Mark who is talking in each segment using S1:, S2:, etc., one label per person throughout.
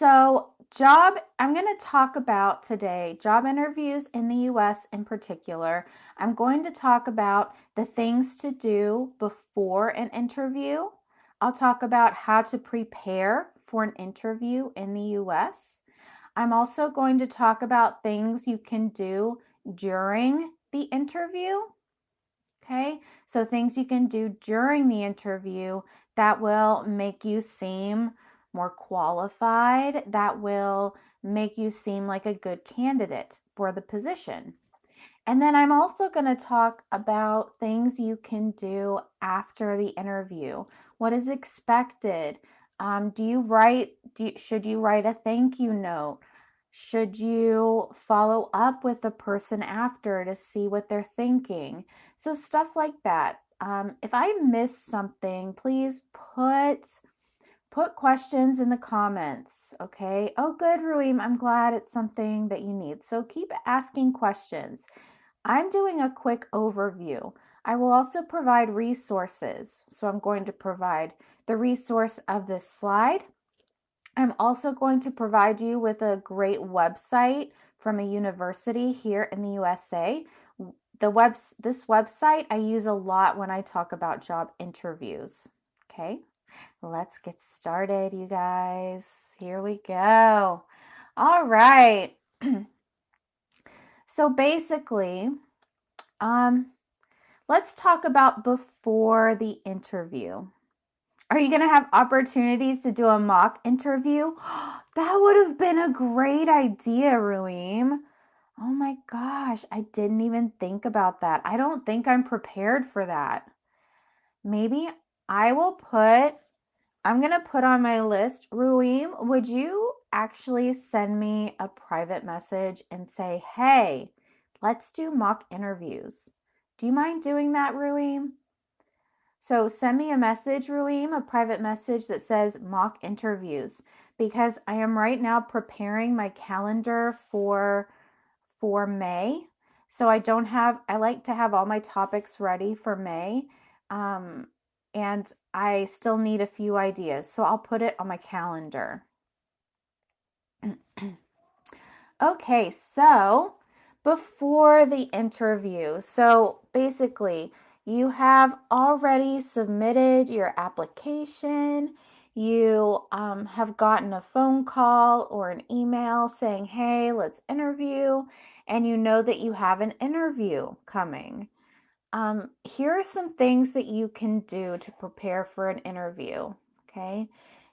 S1: So, I'm going to talk about today job interviews in the US in particular. I'm going to talk about the things to do before an interview. I'll talk about how to prepare for an interview in the US. I'm also going to talk about things you can do during the interview. Okay, so things you can do during the interview that will make you seem more qualified, that will make you seem like a good candidate for the position. And then I'm also going to talk about things you can do after the interview. What is expected? Should you write a thank you note? Should you follow up with the person after to see what they're thinking? So, stuff like that. If I miss something, please put questions in the comments, okay? Oh, good, Ruim. I'm glad it's something that you need. So keep asking questions. I'm doing a quick overview. I will also provide resources. So I'm going to provide the resource of this slide. I'm also going to provide you with a great website from a university here in the USA. This website I use a lot when I talk about job interviews. Okay, let's get started, you guys. Here we go. All right. So basically, um, let's talk about before the interview. Are you going to have opportunities to do a mock interview? That would have been a great idea, Ruim. Oh my gosh, I didn't even think about that. I don't think I'm prepared for that. Maybe I will put, I'm going to put on my list, Ruim, would you actually send me a private message and say, hey, let's do mock interviews? Do you mind doing that, Ruim? So send me a message, Ruim, a private message that says mock interviews, because I am right now preparing my calendar for May. So I like to have all my topics ready for May. Um, and I still need a few ideas. So I'll put it on my calendar. Okay, so before the interview, so basically, you have already submitted your application. You have gotten a phone call or an email saying, hey, let's interview, and you know that you have an interview coming. Here are some things that you can do to prepare for an interview, okay?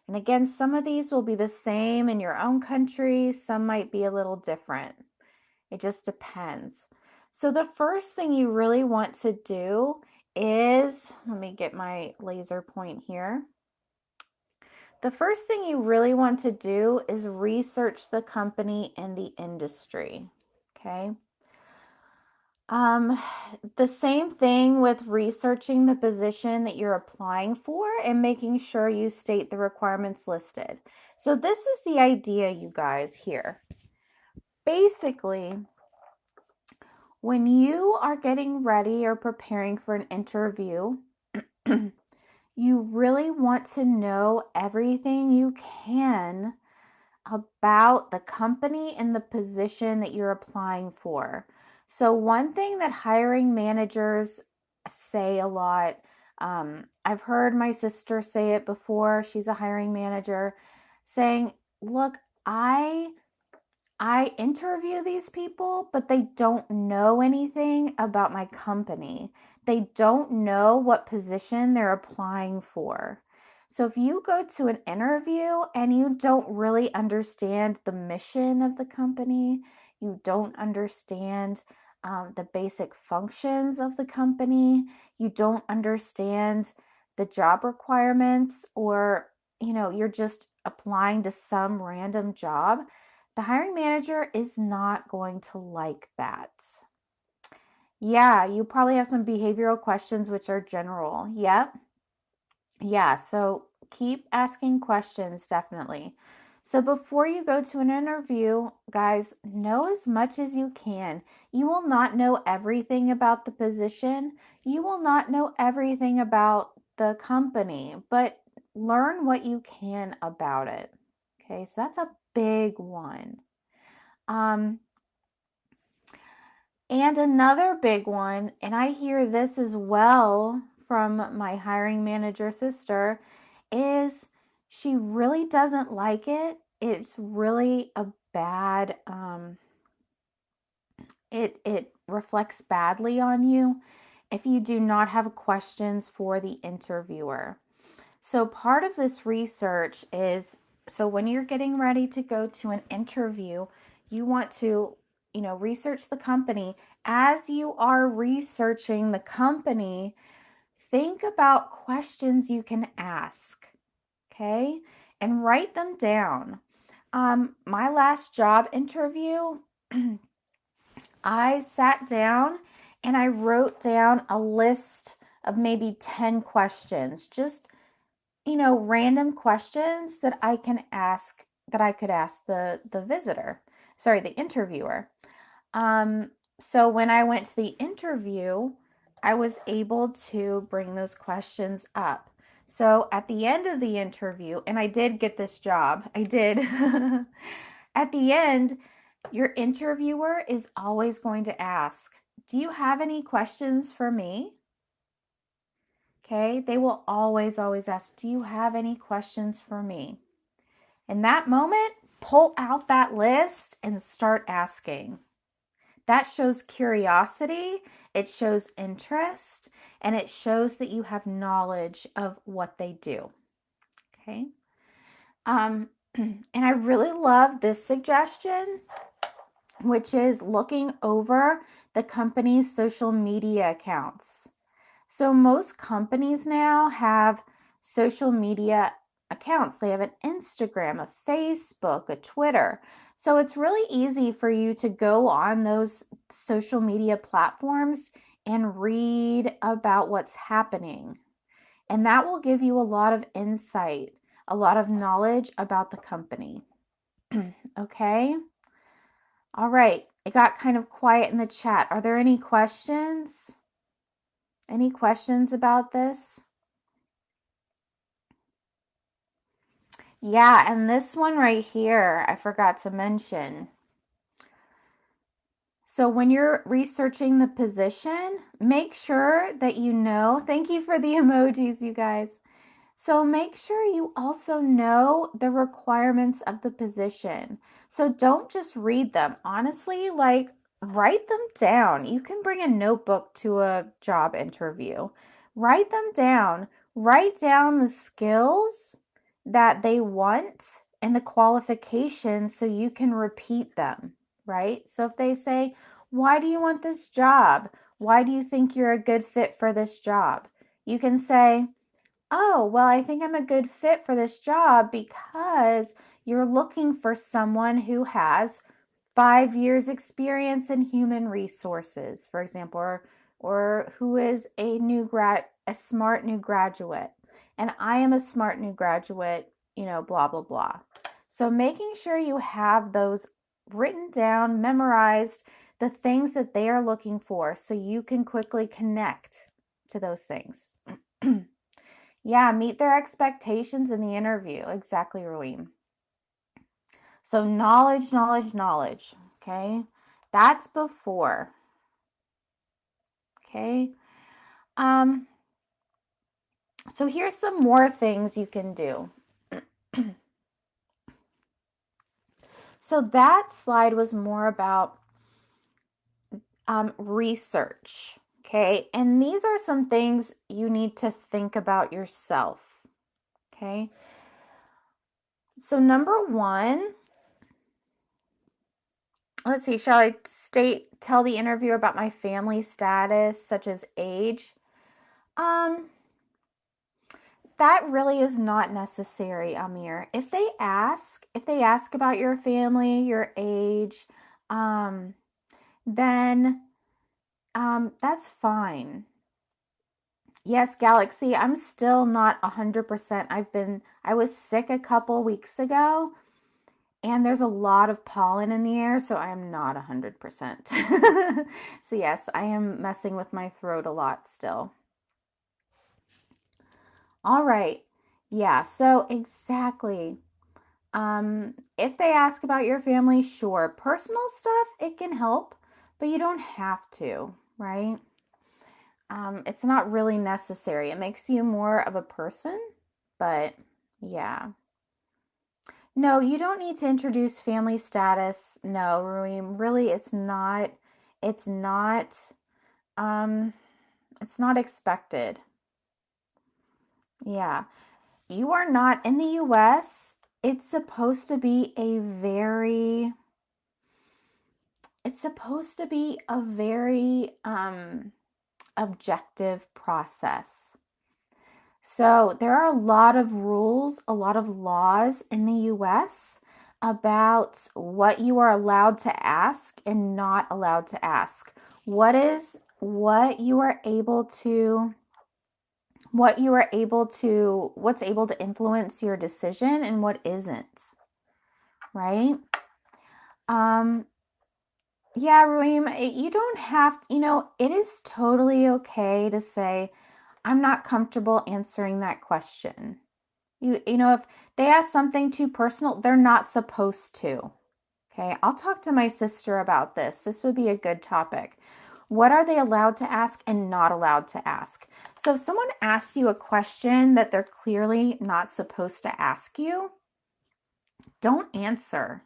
S1: And again, some of these will be the same in your own country, some might be a little different. It just depends. So, the first thing you really want to do is, let me get my laser point here. The first thing you really want to do is research the company and the industry, okay? Um, the same thing with researching the position that you're applying for and making sure you state the requirements listed. So, this is the idea, you guys, here. Basically, when you are getting ready or preparing for an interview, you really want to know everything you can about the company and the position that you're applying for. So, one thing that hiring managers say a lot, I've heard my sister say it before, she's a hiring manager, saying, look, I interview these people, but they don't know anything about my company. They don't know what position they're applying for. So if you go to an interview and you don't really understand the mission of the company, you don't understand the basic functions of the company, you don't understand the job requirements, or you're just applying to some random job, the hiring manager is not going to like that. Yeah, you probably have some behavioral questions which are general. Yep. Yeah, so keep asking questions, definitely. So before you go to an interview, guys, know as much as you can. You will not know everything about the position. You will not know everything about the company, but learn what you can about it. Okay, so that's a big one. Um, and another big one, and I hear this as well from my hiring manager sister, is she really doesn't like it. It's really a bad, it reflects badly on you if you do not have questions for the interviewer. So part of this research is, so when you're getting ready to go to an interview, you want to, research the company. As you are researching the company, think about questions you can ask, okay? And write them down. My last job interview, I sat down and I wrote down a list of maybe 10 questions, just random questions that I could ask the visitor, sorry, the interviewer. Um, so when I went to the interview, I was able to bring those questions up. So at the end of the interview, and I did get this job, I did. At the end, your interviewer is always going to ask, "Do you have any questions for me?" Okay, they will always, always ask, "Do you have any questions for me?" In that moment, pull out that list and start asking. That shows curiosity, it shows interest, and it shows that you have knowledge of what they do. Okay. And I really love this suggestion, which is looking over the company's social media accounts. So most companies now have social media accounts. They have an Instagram, a Facebook, a Twitter. So it's really easy for you to go on those social media platforms and read about what's happening. And that will give you a lot of insight, a lot of knowledge about the company. Okay? All right. It got kind of quiet in the chat. Are there any questions? Any questions about this? Yeah, and this one right here, I forgot to mention. So when you're researching the position, make sure that you know, thank you for the emojis, you guys. So make sure you also know the requirements of the position. So don't just read them. Honestly, like write them down. You can bring a notebook to a job interview. Write them down. Write down the skills that they want and the qualifications so you can repeat them, right? So if they say, "Why do you want this job? Why do you think you're a good fit for this job?" You can say, "Oh, well, I think I'm a good fit for this job because you're looking for someone who has 5 years experience in human resources," for example, or who is a smart new graduate. And I am a smart new graduate, blah, blah, blah. So making sure you have those written down, memorized, the things that they are looking for so you can quickly connect to those things. Yeah, meet their expectations in the interview. Exactly, Ruim. So knowledge, knowledge, knowledge. Okay. That's before. Okay. Um, so here's some more things you can do. So that slide was more about research. Okay. And these are some things you need to think about yourself. Okay. So number one, let's see, shall I tell the interviewer about my family status, such as age? Um, that really is not necessary, Amir. If they ask about your family, your age, um, then that's fine. Yes, Galaxy, I'm still not 100%. I was sick a couple weeks ago, and there's a lot of pollen in the air, so I am not 100%. So yes, I am messing with my throat a lot still. All right. Yeah, so exactly. If they ask about your family, sure. Personal stuff, it can help, but you don't have to, right? It's not really necessary. It makes you more of a person, but yeah. No, you don't need to introduce family status. No, Ruim, really, it's not, um, it's not expected. Yeah. You are not in the US. It's supposed to be a very objective process. So there are a lot of rules, a lot of laws in the US about what you are allowed to ask and not allowed to ask. What you are able to what's able to influence your decision and what isn't, right? Um yeah, Ruim, you don't have, it is totally okay to say I'm not comfortable answering that question. If they ask something too personal, they're not supposed to. Okay, I'll talk to my sister about this. This would be a good topic. What are they allowed to ask and not allowed to ask? So if someone asks you a question that they're clearly not supposed to ask you, don't answer,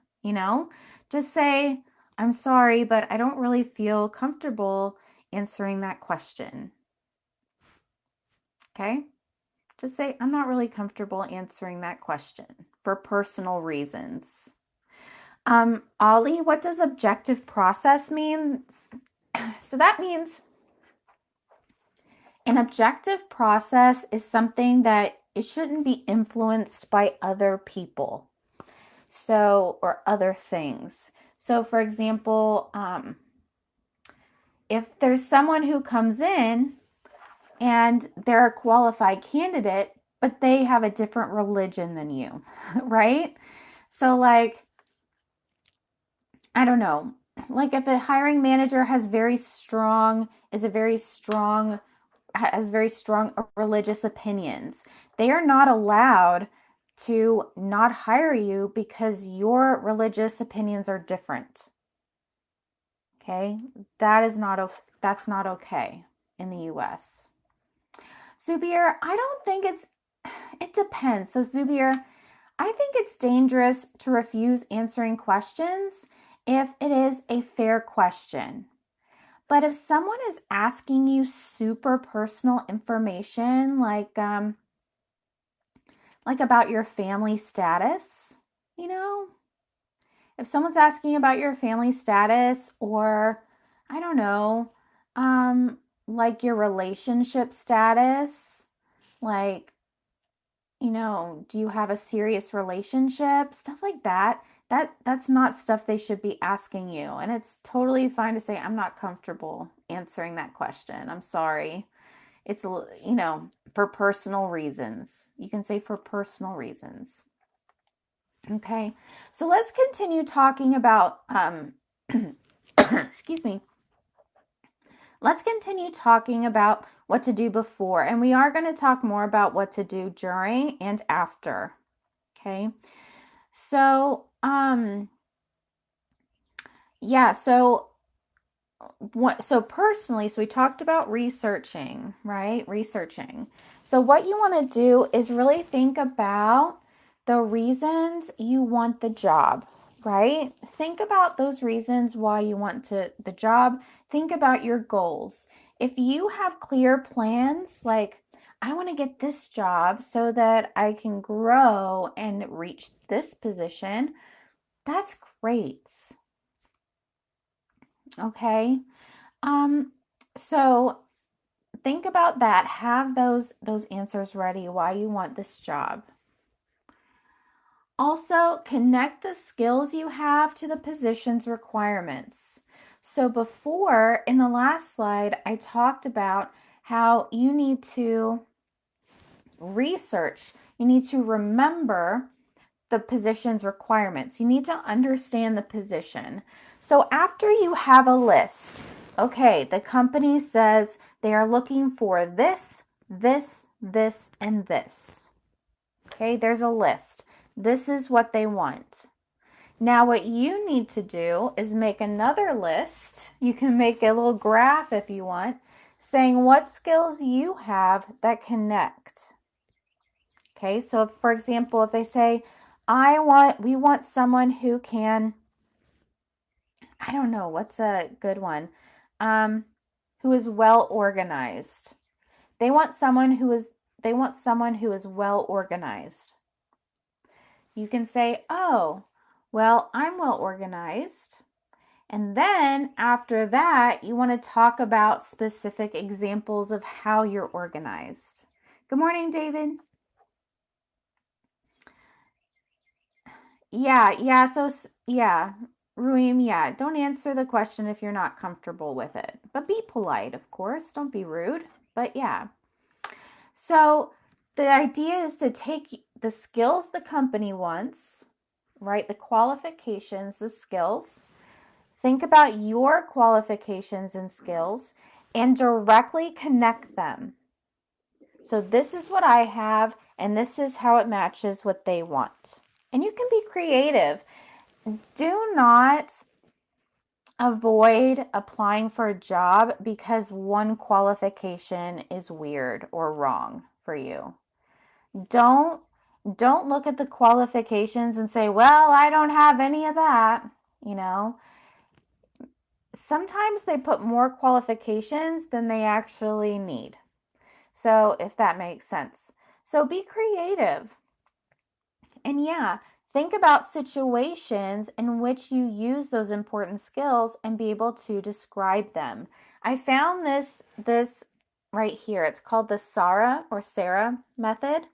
S1: Just say, I'm sorry, but I don't really feel comfortable answering that question. Okay? Just say, I'm not really comfortable answering that question for personal reasons. Ollie, what does objective process mean? So that means an objective process is something that it shouldn't be influenced by other people. So, or other things. So, for example, if there's someone who comes in and they're a qualified candidate, but they have a different religion than you, right? So, like, I don't know, like if a hiring manager has very strong, has very strong religious opinions, they are not allowed to not hire you because your religious opinions are different. Okay? That's not okay in the US. Zubir, I don't think it depends. So Zubir, I think it's dangerous to refuse answering questions if it is a fair question. But if someone is asking you super personal information, like about your family status, you know, if someone's asking about your family status or I don't know, like your relationship status, like, do you have a serious relationship? Stuff like that. That's not stuff they should be asking you. And it's totally fine to say, I'm not comfortable answering that question. I'm sorry. It's, for personal reasons. You can say for personal reasons. Okay. So let's continue talking about, excuse me. Let's continue talking about what to do before. And we are going to talk more about what to do during and after. Okay. So, yeah, so personally, so we talked about researching, right? Researching. So what you want to do is really think about the reasons you want the job, right? Think about those reasons why you want the job. Think about your goals. If you have clear plans, like I want to get this job so that I can grow and reach this position, that's great. Okay. Um, so think about that. Have those answers ready why you want this job. Also, connect the skills you have to the position's requirements. So before, in the last slide, I talked about how you need to research. You need to remember the position's requirements. You need to understand the position. So after you have a list, okay, the company says they are looking for this, and this. Okay, there's a list. This is what they want. Now, what you need to do is make another list. You can make a little graph if you want, saying what skills you have that connect. Okay, so if, for example, if they say, we want someone who can, I don't know, what's a good one? Who is well organized. They want someone who is well organized. You can say, "Oh, well, I'm well organized." And then after that, you want to talk about specific examples of how you're organized. Good morning, David. Yeah, Ruim, yeah. Don't answer the question if you're not comfortable with it. But be polite, of course. Don't be rude. But yeah. So the idea is to take the skills the company wants, right? The qualifications, the skills. Think about your qualifications and skills and directly connect them. So this is what I have, and this is how it matches what they want. And you can be creative. Do not avoid applying for a job because one qualification is weird or wrong for you. Don't don't look at the qualifications and say, "Well, I don't have any of that." You know, sometimes they put more qualifications than they actually need. So, if that makes sense. So, be creative. And yeah, think about situations in which you use those important skills and be able to describe them. I found this right here. It's called the Sara method.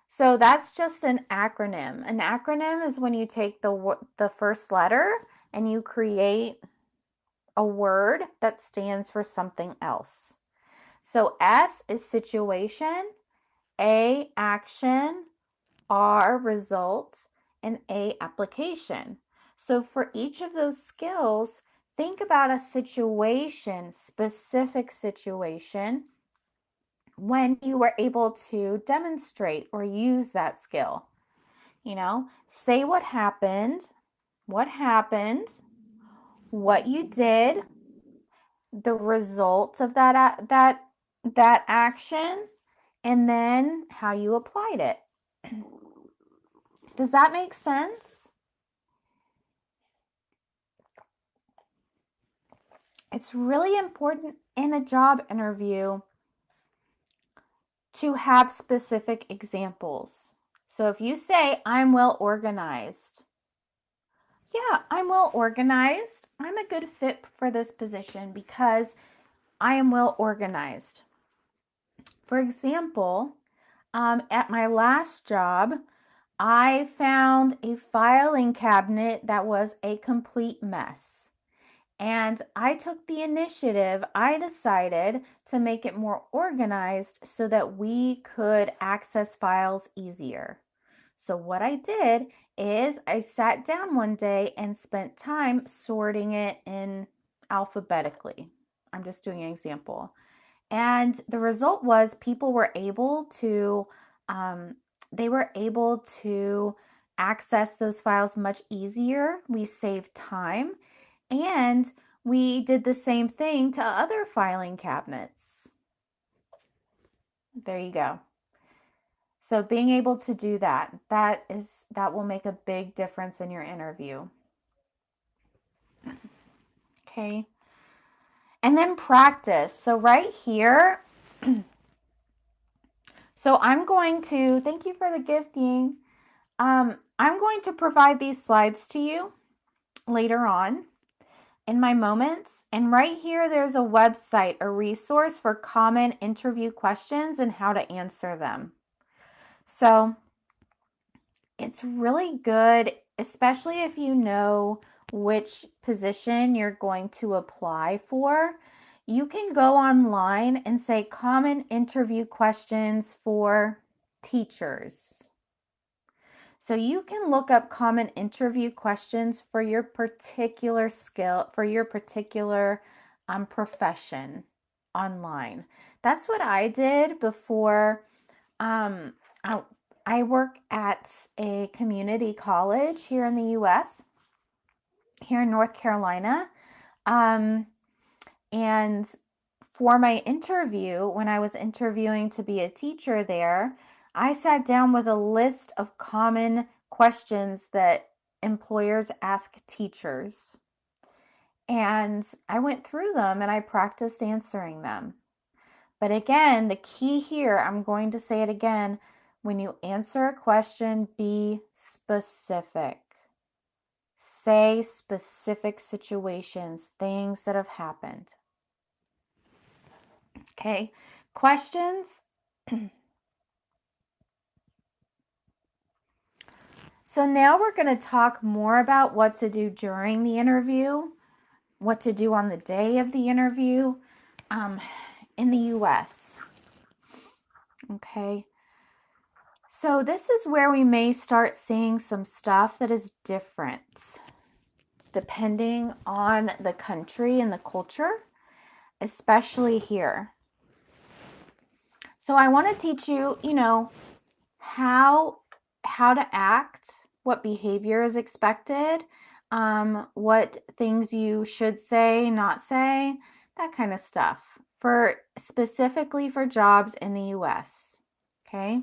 S1: So that's just an acronym. An acronym is when you take the first letter and you create a word that stands for something else. So S is situation, A action, R result, and A application. So for each of those skills, think about a situation, specific situation, when you were able to demonstrate or use that skill. You know, say what happened, what happened, what you did, the result of that action, and then how you applied it. Does that make sense? It's really important in a job interview to have specific examples. So if you say, "I'm well organized," yeah, I'm well organized. I'm a good fit for this position because I am well organized. For example, at my last job, I found a filing cabinet that was a complete mess. And I took the initiative. I decided to make it more organized so that we could access files easier. So, what I did is I sat down one day and spent time sorting it in alphabetically. I'm just doing an example. And the result was people were able to they were able to access those files much easier. We saved time, and we did the same thing to other filing cabinets. There you go. So being able to do that will make a big difference in your interview. Okay. And then practice. So right here, so I'm going to thank you for the gifting. I'm going to provide these slides to you later on in my moments. And right here, there's a website, a resource for common interview questions and how to answer them. So it's really good, especially if you know which position you're going to apply for. You can go online and say common interview questions for teachers. So you can look up common interview questions for your particular skill, for your particular profession online. That's what I did before. Um, I work at a community college here in the US, here in North Carolina. Um, and for my interview, when I was interviewing to be a teacher there, I sat down with a list of common questions that employers ask teachers. And I went through them and I practiced answering them. But again, the key here, I'm going to say it again, when you answer a question, be specific. Say specific situations, things that have happened. Okay, questions. So now we're going to talk more about what to do during the interview, what to do on the day of the interview in the US. Okay, so this is where we may start seeing some stuff that is different depending on the country and the culture, especially here. So I want to teach you, how to act, what behavior is expected, what things you should say, not say, that kind of stuff for specifically for jobs in the US. Okay?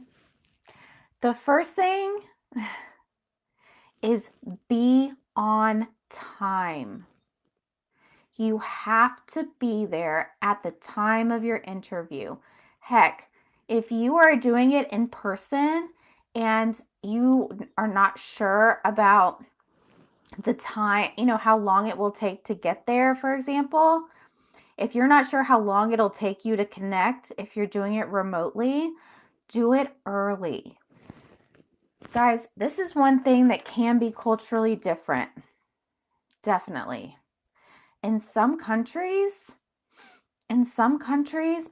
S1: The first thing is be on time. You have to be there at the time of your interview. Heck, if you are doing it in person and you are not sure about the time, how long it will take to get there, for example, if you're not sure how long it'll take you to connect, if you're doing it remotely, do it early. Guys, this is one thing that can be culturally different. Definitely. In some countries,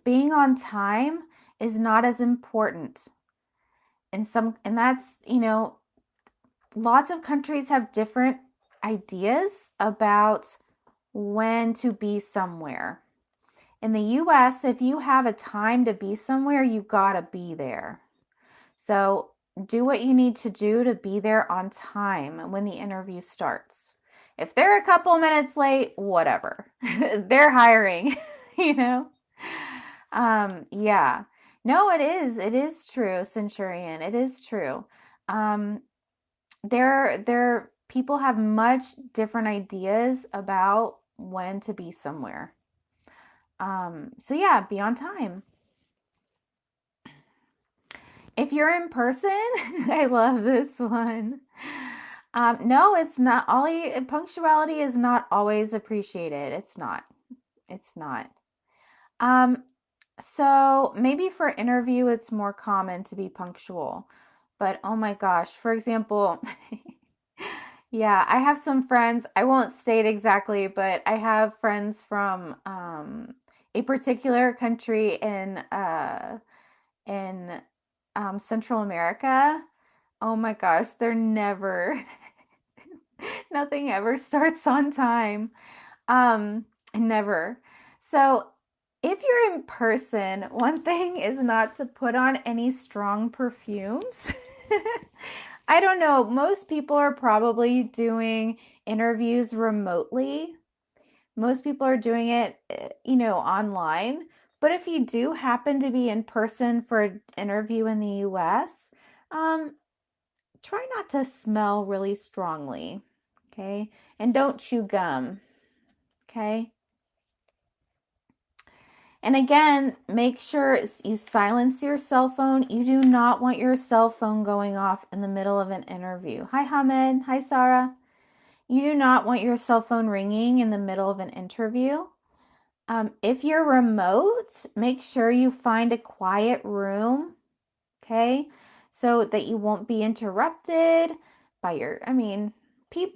S1: being on time is not as important. And that's, lots of countries have different ideas about when to be somewhere. In the US, if you have a time to be somewhere, you gotta be there. So do what you need to do to be there on time when the interview starts. If they're a couple minutes late, whatever. They're hiring, you know? Yeah. No, it is. It is true, Centurion. It is true. Um, people have much different ideas about when to be somewhere. So yeah, be on time. If you're in person, I love this one. No, it's not. Punctuality is not always appreciated. It's not. It's not. Um, so maybe for interview, it's more common to be punctual. But oh my gosh, for example, yeah, I have some friends. I won't state exactly, but I have friends from a particular country in Central America. Oh my gosh, they're never, nothing ever starts on time. Never. So if you're in person, one thing is not to put on any strong perfumes. I don't know. Most people are probably doing interviews remotely. Most people are doing it, online. But if you do happen to be in person for an interview in the US, um, try not to smell really strongly, okay? And don't chew gum, okay? And again, make sure you silence your cell phone. You do not want your cell phone going off in the middle of an interview. Hi, Hamed. Hi, Sara. You do not want your cell phone ringing in the middle of an interview. If you're remote, make sure you find a quiet room, okay? So that you won't be interrupted by a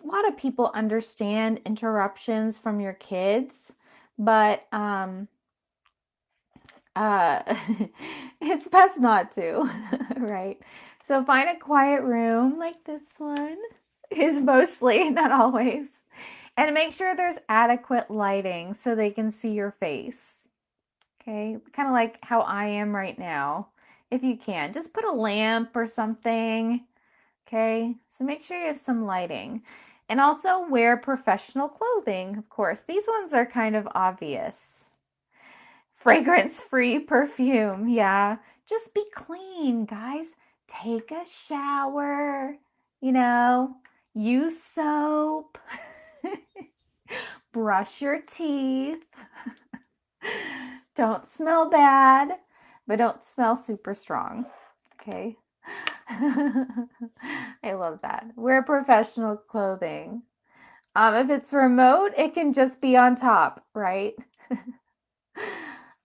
S1: lot of people understand interruptions from your kids, but uh, it's best not to, right? So find a quiet room like this one is mostly, not always. And make sure there's adequate lighting so they can see your face. Okay? Kind of like how I am right now. if you can. Just put a lamp or something. Okay, so make sure you have some lighting. And also wear professional clothing, of course. These ones are kind of obvious. Fragrance-free perfume, yeah. Just be clean, guys. Take a shower, you know, use soap, brush your teeth. Don't smell bad, but don't smell super strong. Okay. I love that. Wear professional clothing. If it's remote, it can just be on top, right?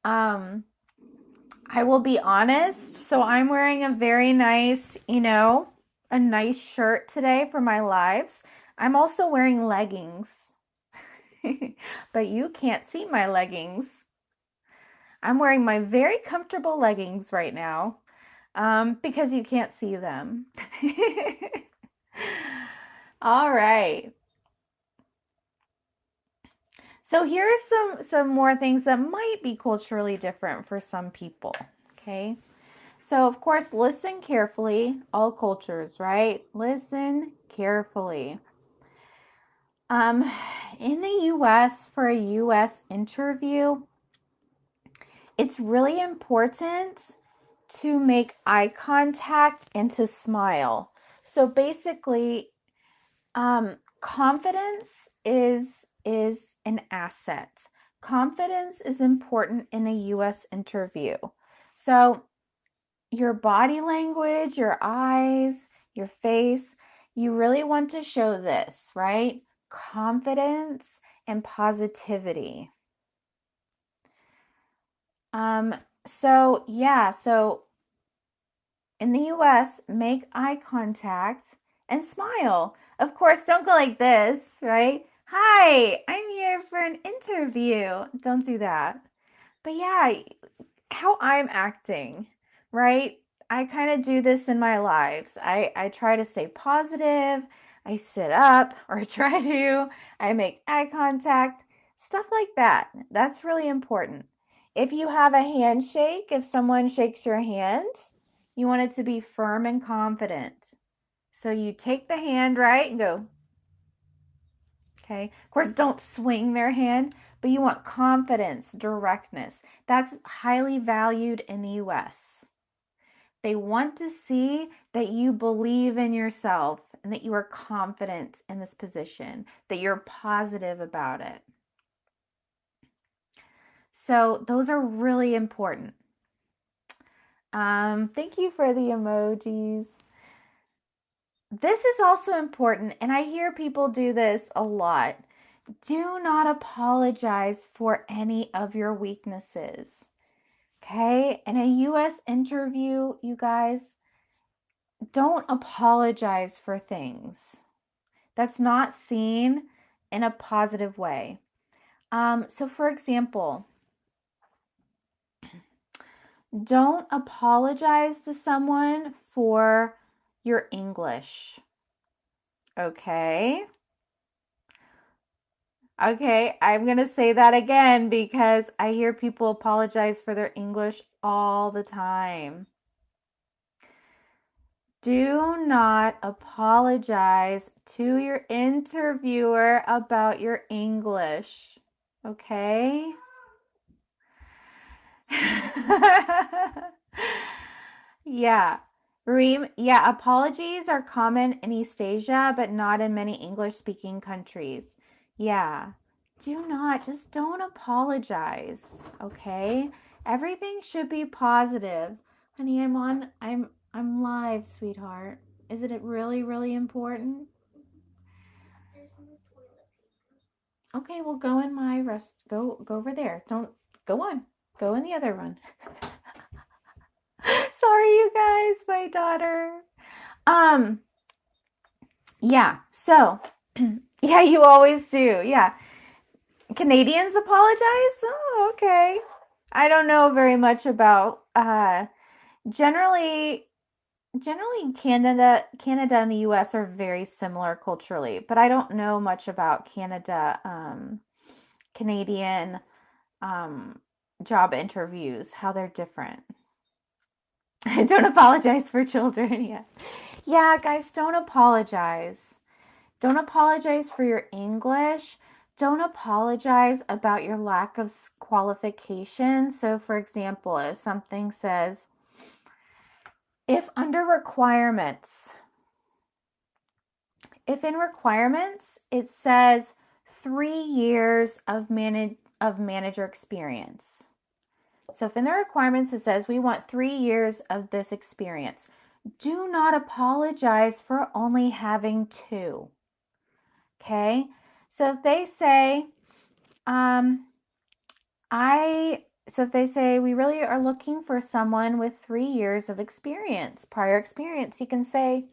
S1: um, I will be honest. So I'm wearing a very nice, a nice shirt today for my lives. I'm also wearing leggings, but you can't see my leggings. I'm wearing my very comfortable leggings right now, because you can't see them. All right. So here are some more things that might be culturally different for some people. Okay. So of course, listen carefully. All cultures, right? Listen carefully. Um, in the US, for a US interview, it's really important to make eye contact and to smile. So basically, confidence is an asset. Confidence is important in a US interview. So your body language, your eyes, your face, you really want to show this, right? Confidence and positivity. So in the US, make eye contact and smile. Of course, don't go like this, right? Hi, I'm here for an interview. Don't do that. But yeah, how I'm acting, right? I kind of do this in my lives. I try to stay positive. I sit up or try to. I make eye contact, stuff like that. That's really important. If you have a handshake, if someone shakes your hand, you want it to be firm and confident. So you take the hand, right, and go, okay. Of course, don't swing their hand, but you want confidence, directness. That's highly valued in the US. They want to see that you believe in yourself and that you are confident in this position, that you're positive about it. So those are really important. Thank you for the emojis. This is also important, and I hear people do this a lot. Do not apologize for any of your weaknesses. Okay? In a US interview, you guys, don't apologize for things. That's not seen in a positive way. So, for example, don't apologize to someone for your English. Okay? Okay, I'm going to say that again because I hear people apologize for their English all the time. Do not apologize to your interviewer about your English. Okay? Yeah. Reem, yeah, apologies are common in East Asia, but not in many English-speaking countries. Yeah. Just don't apologize, okay? Everything should be positive. Honey, I'm live, sweetheart. Isn't it really, really important? Okay, well go in my rest. Go over there. Don't go on. Go in the other one. Sorry, you guys, my daughter. Um, yeah, so yeah, you always do. Yeah. Canadians apologize? Oh, okay. I don't know very much about generally Canada and the US are very similar culturally, but I don't know much about Canadian um job interviews, how they're different. Don't apologize for children. Yeah. Yeah, guys, don't apologize. Don't apologize for your English. Don't apologize about your lack of qualifications. So, for example, if something says, if under requirements, if in requirements it says 3 years of manager experience. So if in the requirements it says we want 3 years of this experience, do not apologize for only having 2. Okay? So if they say, if they say we really are looking for someone with 3 years of experience, prior experience, you can say,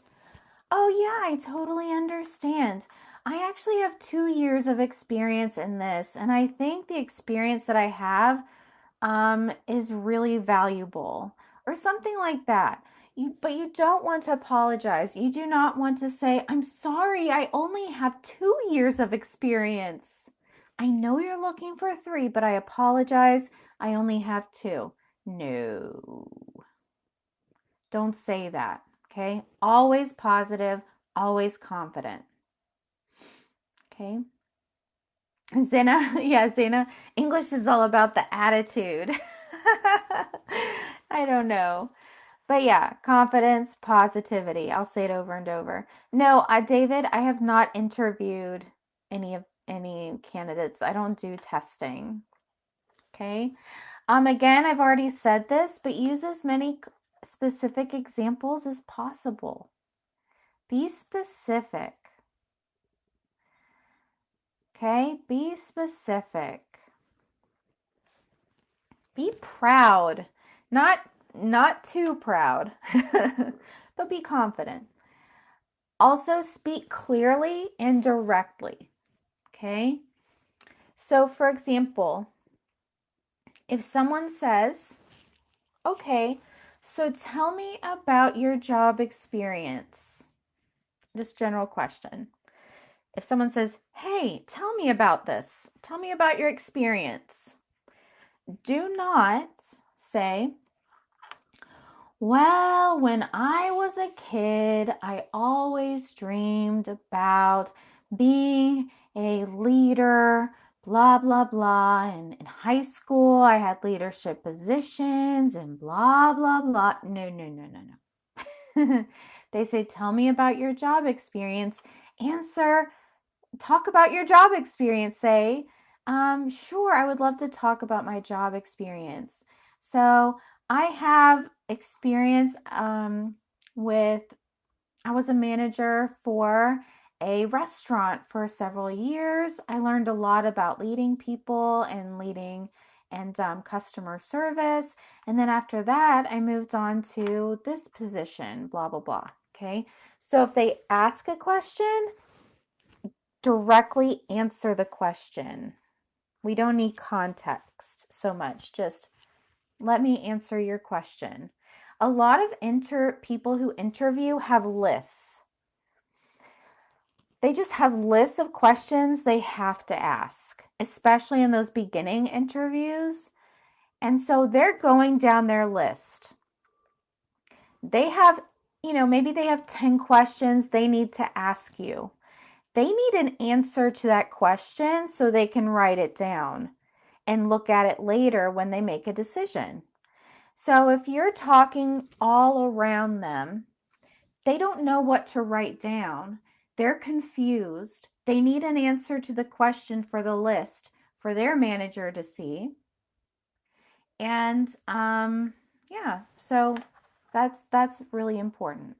S1: oh, yeah, I totally understand. I actually have 2 years of experience in this, and I think the experience that I have is really valuable, or something like that. But you don't want to apologize. You do not want to say, I'm sorry, I only have 2 years of experience. I know you're looking for 3, but I apologize. I only have 2. No, don't say that. Okay. Always positive, always confident. Okay. Zena, yeah, Zena, English is all about the attitude. I don't know. But yeah, confidence, positivity. I'll say it over and over. No, David, I have not interviewed any candidates. I don't do testing. Okay. Again, I've already said this, but use as many specific examples as possible. Be specific. Okay? Be specific. Be proud. Not too proud, but be confident. Also speak clearly and directly. Okay? So for example, if someone says, "Okay, so tell me about your job experience." Just general question. If someone says, "Hey, tell me about this. Tell me about your experience." Do not say, well, when I was a kid, I always dreamed about being a leader, blah, blah, blah. And in high school, I had leadership positions and blah, blah, blah. No, no, no, no, no. They say, tell me about your job experience. Answer, talk about your job experience. Say, sure, I would love to talk about my job experience. So I have experience with, I was a manager for a restaurant for several years. I learned a lot about leading people and leading and customer service. And then after that, I moved on to this position, blah, blah, blah. Okay. So if they ask a question, directly answer the question. We don't need context so much. Just let me answer your question. A lot of people who interview have lists. They just have lists of questions they have to ask, especially in those beginning interviews. And so they're going down their list. They have, maybe they have 10 questions they need to ask you. They need an answer to that question so they can write it down and look at it later when they make a decision. So if you're talking all around them, they don't know what to write down. They're confused. They need an answer to the question for the list for their manager to see. And yeah, so that's really important.